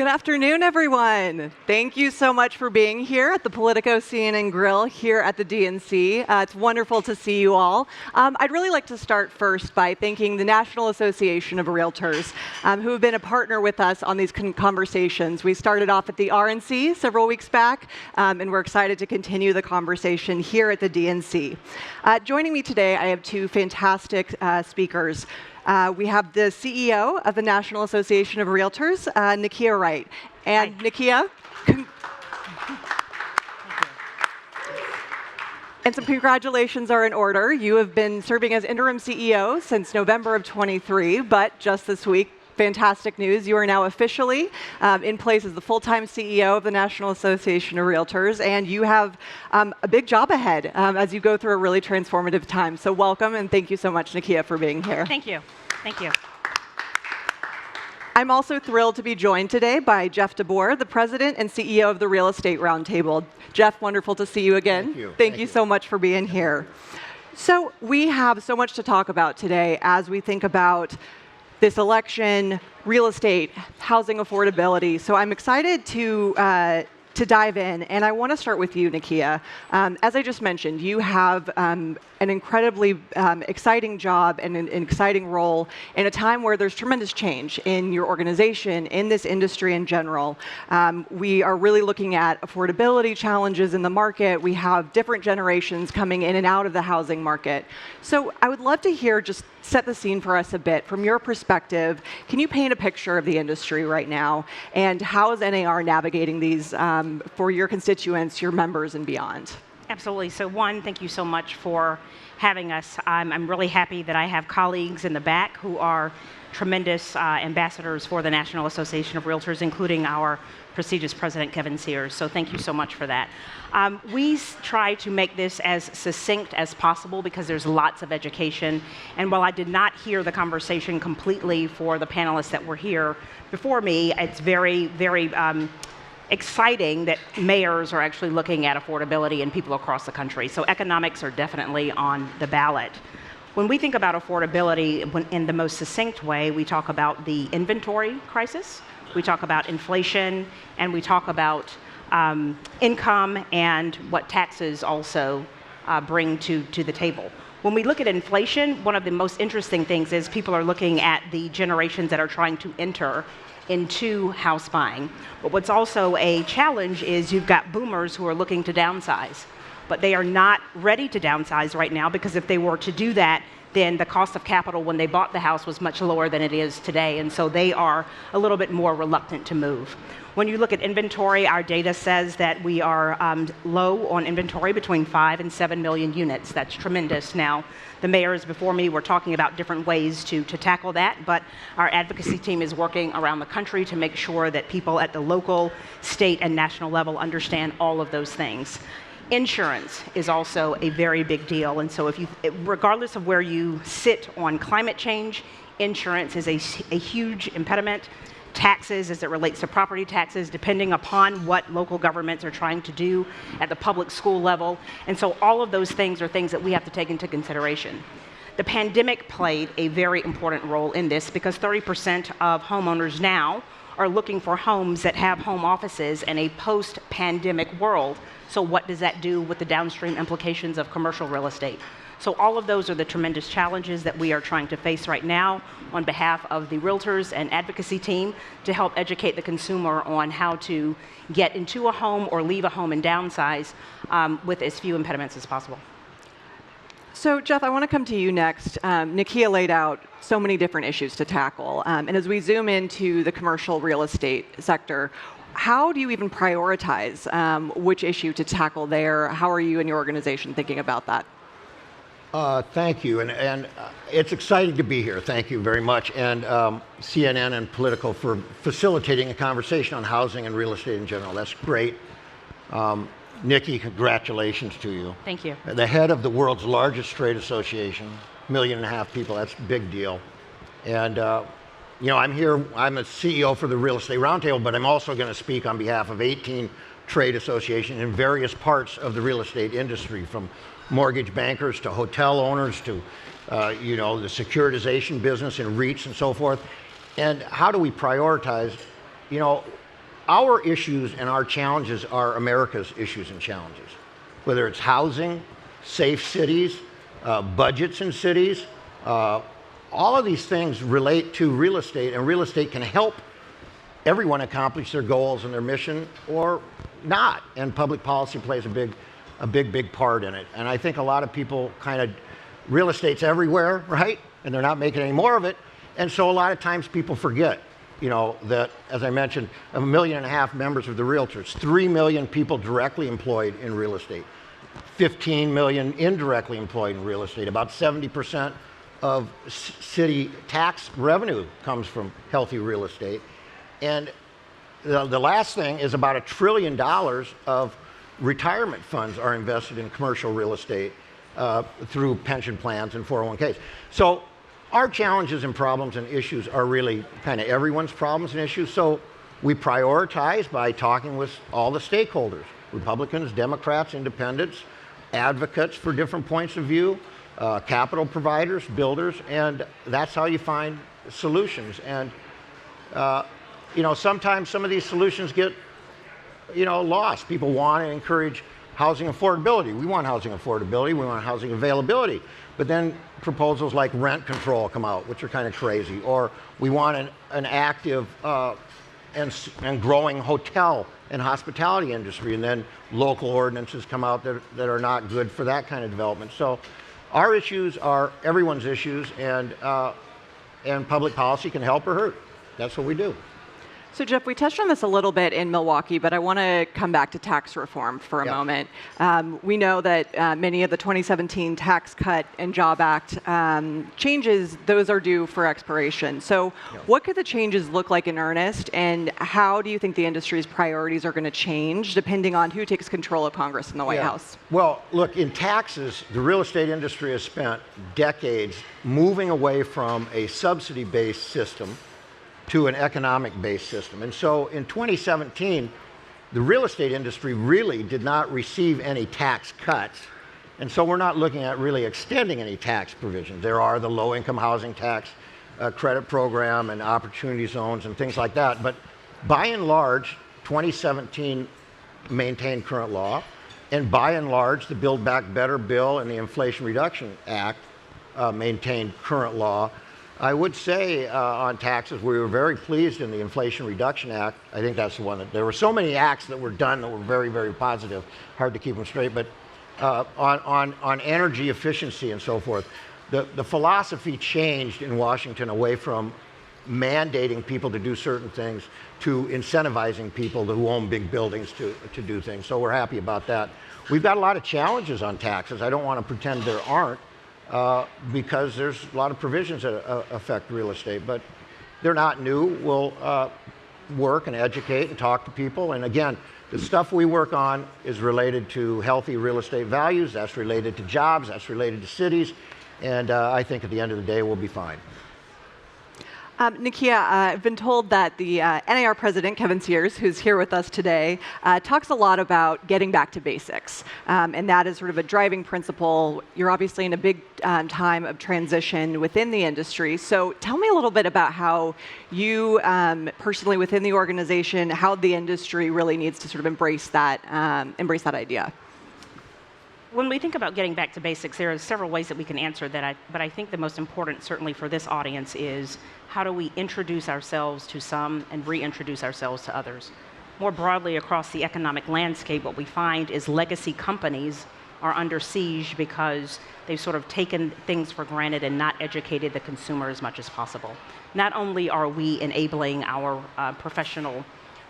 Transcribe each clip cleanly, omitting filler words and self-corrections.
Good afternoon, everyone. Thank you so much for being here at the Politico CNN Grill here at the DNC. It's wonderful to see you all. I'd really like to start first by thanking the National Association of Realtors, who have been a partner with us on these conversations. We started off at the RNC several weeks back, and we're excited to continue the conversation here at the DNC. Joining me today, I have two fantastic speakers. We have the CEO of the National Association of Realtors, Nykia Wright. And Hi. Nykia, and some congratulations are in order. You have been serving as interim CEO since November of 23, but just this week, fantastic news. You are now officially in place as the full-time CEO of the National Association of Realtors, and you have a big job ahead as you go through a really transformative time. So welcome, and thank you so much, Nykia, for being here. Thank you. Thank you. I'm also thrilled to be joined today by Jeff Beboer, the president and CEO of the Real Estate Roundtable. Jeff, wonderful to see you again. Thank you. Thank you so much for being here. So we have so much to talk about today as we think about this election, real estate, housing affordability. So I'm excited to dive in, and I want to start with you, Nykia. As I just mentioned, you have an incredibly exciting job and an exciting role in a time where there's tremendous change in your organization, in this industry in general. We are really looking at affordability challenges in the market. We have different generations coming in and out of the housing market. So I would love to hear, just set the scene for us a bit. From your perspective, can you paint a picture of the industry right now, and how is NAR navigating these for your constituents, your members, and beyond? Absolutely. So one, thank you so much for having us. I'm really happy that I have colleagues in the back who are tremendous ambassadors for the National Association of Realtors, including our prestigious president, Kevin Sears. So thank you so much for that. We try to make this as succinct as possible because there's lots of education. And while I did not hear the conversation completely for the panelists that were here before me, it's very, very exciting that mayors are actually looking at affordability in people across the country. So economics are definitely on the ballot. When we think about affordability in the most succinct way, we talk about the inventory crisis, we talk about inflation, and we talk about income and what taxes also bring to the table. When we look at inflation, one of the most interesting things is people are looking at the generations that are trying to enter into house buying. But what's also a challenge is you've got boomers who are looking to downsize, but they are not ready to downsize right now, because if they were to do that, then the cost of capital when they bought the house was much lower than it is today, and so they are a little bit more reluctant to move. When you look at inventory, our data says that we are low on inventory, between 5 and 7 million units. That's tremendous. Now, the mayors before me were talking about different ways to tackle that, but our advocacy team is working around the country to make sure that people at the local, state, and national level understand all of those things. Insurance is also a very big deal, and so regardless of where you sit on climate change, insurance is a huge impediment. Taxes, as it relates to property taxes, depending upon what local governments are trying to do at the public school level. And so all of those things are things that we have to take into consideration. The pandemic played a very important role in this, because 30% of homeowners now are looking for homes that have home offices in a post-pandemic world. So what does that do with the downstream implications of commercial real estate? So all of those are the tremendous challenges that we are trying to face right now on behalf of the realtors and advocacy team, to help educate the consumer on how to get into a home or leave a home and downsize with as few impediments as possible. So, Jeff, I want to come to you next. Nykia laid out so many different issues to tackle. And as we zoom into the commercial real estate sector, how do you even prioritize which issue to tackle there? How are you and your organization thinking about that? Thank you, and it's exciting to be here. Thank you very much, and CNN and Politico for facilitating a conversation on housing and real estate in general. That's great. Nykia, congratulations to you. Thank you. The head of the world's largest trade association, 1.5 million people, that's a big deal. And you know, I'm here, I'm a CEO for the Real Estate Roundtable, but I'm also going to speak on behalf of 18 trade associations in various parts of the real estate industry, from mortgage bankers to hotel owners to you know, the securitization business and REITs and so forth. And how do we prioritize? You know, our issues and our challenges are America's issues and challenges, whether it's housing, safe cities, budgets in cities. All of these things relate to real estate, and real estate can help everyone accomplish their goals and their mission or not. And public policy plays a big part in it. And I think a lot of people real estate's everywhere, right? And they're not making any more of it. And so a lot of times people forget, that, as I mentioned, 1.5 million members of the Realtors, 3 million people directly employed in real estate, 15 million indirectly employed in real estate. About 70% of city tax revenue comes from healthy real estate. And the last thing is about $1 trillion of retirement funds are invested in commercial real estate through pension plans and 401ks. So our challenges and problems and issues are really kind of everyone's problems and issues. So we prioritize by talking with all the stakeholders, Republicans, Democrats, independents, advocates for different points of view, capital providers, builders, and that's how you find solutions. And sometimes some of these solutions get lost. People want to encourage housing affordability. We want housing affordability. We want housing availability. But then proposals like rent control come out, which are kind of crazy. Or we want an active and growing hotel and hospitality industry. And then local ordinances come out that are not good for that kind of development. So our issues are everyone's issues, and public policy can help or hurt. That's what we do. So Jeff, we touched on this a little bit in Milwaukee, but I want to come back to tax reform for a moment. We know that many of the 2017 Tax Cut and Job Act changes, those are due for expiration. So what could the changes look like in earnest, and how do you think the industry's priorities are going to change depending on who takes control of Congress and the White House? Well, look, in taxes, the real estate industry has spent decades moving away from a subsidy-based system to an economic-based system. And so in 2017, the real estate industry really did not receive any tax cuts. And so we're not looking at really extending any tax provisions. There are the low-income housing tax credit program and opportunity zones and things like that. But by and large, 2017 maintained current law. And by and large, the Build Back Better bill and the Inflation Reduction Act maintained current law. I would say on taxes, we were very pleased in the Inflation Reduction Act. I think that's the one that there were so many acts that were done that were very, very positive. Hard to keep them straight, but on energy efficiency and so forth, the philosophy changed in Washington away from mandating people to do certain things to incentivizing people who own big buildings to do things. So we're happy about that. We've got a lot of challenges on taxes. I don't want to pretend there aren't. Because there's a lot of provisions that affect real estate, but they're not new. We'll work and educate and talk to people. And again, the stuff we work on is related to healthy real estate values. That's related to jobs. That's related to cities. And I think at the end of the day, we'll be fine. Nykia, I've been told that the NAR president, Kevin Sears, who's here with us today, talks a lot about getting back to basics. And that is sort of a driving principle. You're obviously in a big time of transition within the industry. So tell me a little bit about how you personally within the organization, how the industry really needs to sort of embrace that idea. When we think about getting back to basics, there are several ways that we can answer that, but I think the most important, certainly for this audience, is how do we introduce ourselves to some and reintroduce ourselves to others? More broadly across the economic landscape, what we find is legacy companies are under siege because they've sort of taken things for granted and not educated the consumer as much as possible. Not only are we enabling our professional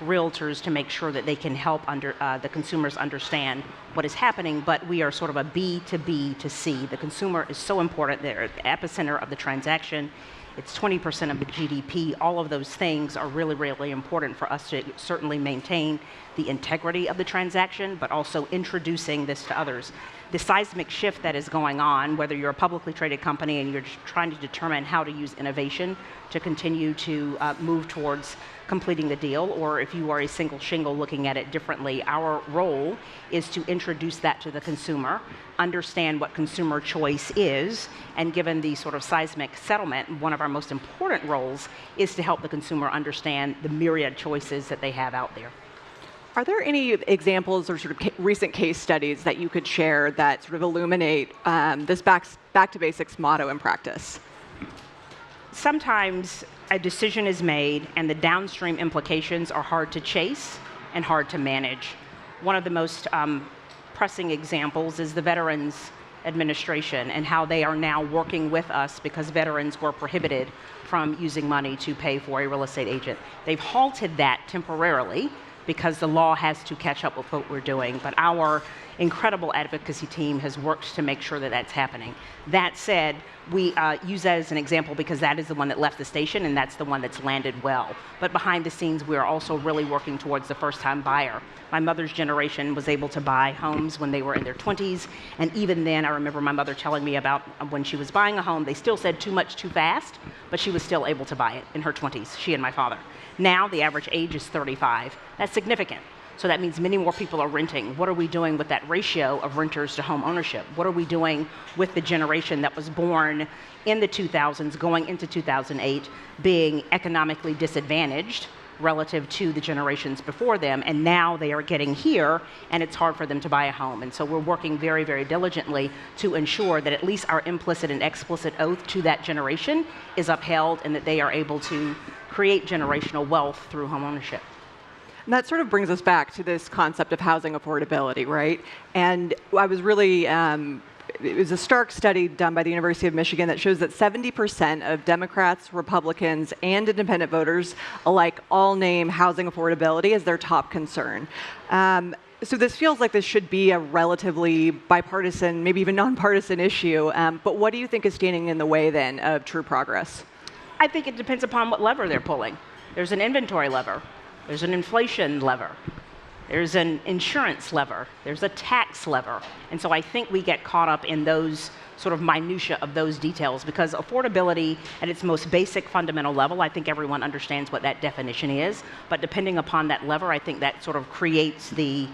realtors to make sure that they can help the consumers understand what is happening, but we are sort of a B to B to C. The consumer is so important. They're at the epicenter of the transaction. It's 20% of the GDP. All of those things are really, really important for us to certainly maintain the integrity of the transaction, but also introducing this to others. The seismic shift that is going on, whether you're a publicly traded company and you're trying to determine how to use innovation to continue to move towards completing the deal, or if you are a single shingle looking at it differently, our role is to introduce that to the consumer, understand what consumer choice is, and given the sort of seismic settlement, one of our our most important roles is to help the consumer understand the myriad choices that they have out there. Are there any examples or sort of recent case studies that you could share that sort of illuminate this back to basics motto in practice? Sometimes a decision is made and the downstream implications are hard to chase and hard to manage. One of the most pressing examples is the Veterans Administration and how they are now working with us because veterans were prohibited from using money to pay for a real estate agent. They've halted that temporarily because the law has to catch up with what we're doing, but our incredible advocacy team has worked to make sure that that's happening. That said, we use that as an example because that is the one that left the station and that's the one that's landed well. But behind the scenes, we're also really working towards the first-time buyer. My mother's generation was able to buy homes when they were in their 20s, and even then, I remember my mother telling me about when she was buying a home, they still said too much too fast, but she was still able to buy it in her 20s, she and my father. Now, the average age is 35. That's significant. So that means many more people are renting. What are we doing with that ratio of renters to home ownership? What are we doing with the generation that was born in the 2000s, going into 2008, being economically disadvantaged relative to the generations before them, and now they are getting here, and it's hard for them to buy a home. And so we're working very, very diligently to ensure that at least our implicit and explicit oath to that generation is upheld and that they are able to create generational wealth through home ownership. And that sort of brings us back to this concept of housing affordability, right? And I was really, it was a stark study done by the University of Michigan that shows that 70% of Democrats, Republicans, and independent voters alike all name housing affordability as their top concern. So this feels like this should be a relatively bipartisan, maybe even nonpartisan issue. But what do you think is standing in the way then of true progress? I think it depends upon what lever they're pulling. There's an inventory lever. There's an inflation lever. There's an insurance lever. There's a tax lever. And so I think we get caught up in those sort of minutia of those details because affordability at its most basic fundamental level, I think everyone understands what that definition is. But depending upon that lever, I think that sort of creates the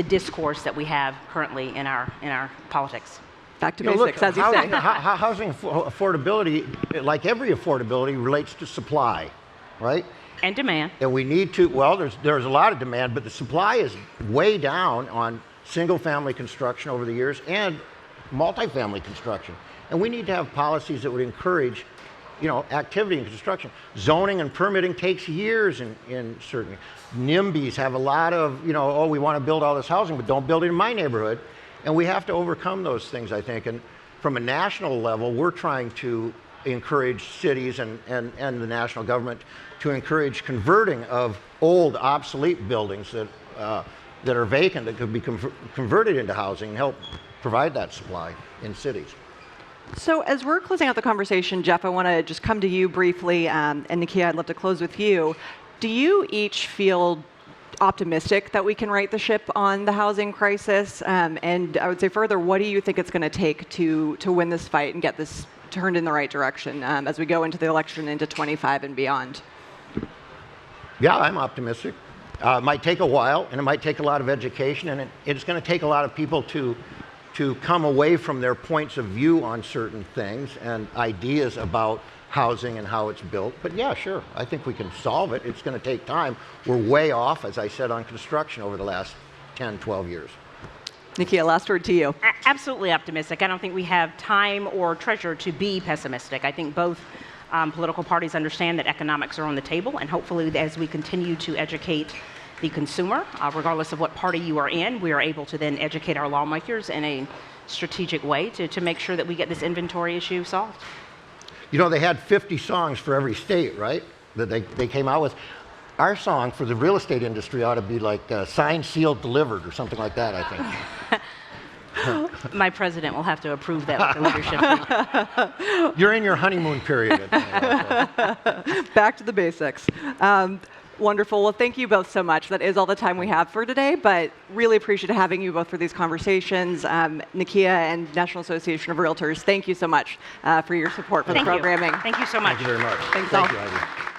discourse that we have currently in our politics. Back to basics, as you say. Housing affordability, like every affordability, relates to supply, right? And demand. And we need to, well, there's a lot of demand, but the supply is way down on single-family construction over the years and multifamily construction. And we need to have policies that would encourage, activity in construction. Zoning and permitting takes years in certain. NIMBYs have a lot of, we want to build all this housing, but don't build it in my neighborhood. And we have to overcome those things, I think. And from a national level, we're trying to encourage cities and the national government to encourage converting of old, obsolete buildings that are vacant that could be converted into housing and help provide that supply in cities. So as we're closing out the conversation, Jeff, I want to just come to you briefly, and Nykia, I'd love to close with you. Do you each feel optimistic that we can right the ship on the housing crisis? And I would say further, what do you think it's going to take to win this fight and get this turned in the right direction as we go into the election into 25 and beyond? Yeah, I'm optimistic. It might take a while, and it might take a lot of education, and it's going to take a lot of people to come away from their points of view on certain things and ideas about housing and how it's built. But yeah, sure, I think we can solve it. It's going to take time. We're way off, as I said, on construction over the last 10, 12 years. Nykia, last word to you. Absolutely optimistic. I don't think we have time or treasure to be pessimistic. I think both political parties understand that economics are on the table, and hopefully as we continue to educate the consumer, regardless of what party you are in, we are able to then educate our lawmakers in a strategic way to make sure that we get this inventory issue solved. They had 50 songs for every state, right, that they came out with. Our song for the real estate industry ought to be like signed, sealed, delivered, or something like that, I think. My president will have to approve that with the leadership team. You're in your honeymoon period. Back to the basics. Wonderful. Well, thank you both so much. That is all the time we have for today, but really appreciate having you both for these conversations. Nykia and National Association of Realtors, thank you so much for your support for the programming. Thank you so much. Thank you very much. Thanks Thank all. you, Ivy.